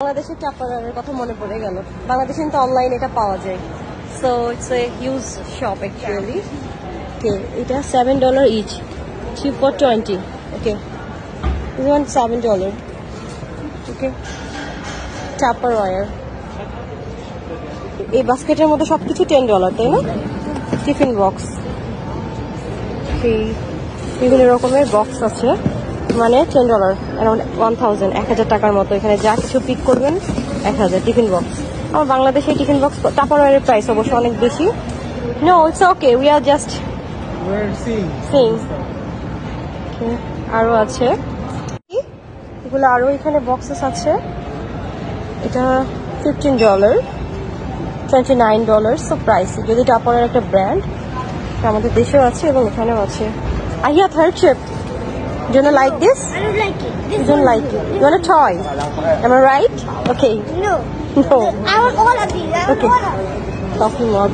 বাংলাদেশের টাপারের কথা মনে পড়ে গেল। বাংলাদেশে তো অনলাইন এটা পাওয়া যায়। So it's a huge shop actually. Okay, এটা $7 each, cheap for 20. Okay, this one $7. Okay, Tupperware. এই বাস্কেটের মধ্যে সবকিছু $10, তাই না? টিফিন বক্স, বিভিন্ন রকমের বক্স আছে, মানে $10, অ্যারাউন্ড 1000 টাকার মতো। এখানে যা কিছু পিক করবেন 1000 টিফিন বক্স। আমার বাংলাদেশে টিফিন বক্স টাপারওয়্যারের প্রাইস অবশ্য অনেক বেশি। No, it's okay, we are just sing. আরো আছে এগুলো, আরো এখানে বক্সেস আছে। এটা $15, $29 সো প্রাইস। যদি টাপারের একটা ব্র্যান্ড, আমাদের দেশেও আছে এবং এখানেও আছে। আহিয়া third ship, do you like this? I don't like it. This You don't one. like it. You want a toy? Am I right? Okay. No. No. I want all of these. I want Okay. all of these. Coffee mug.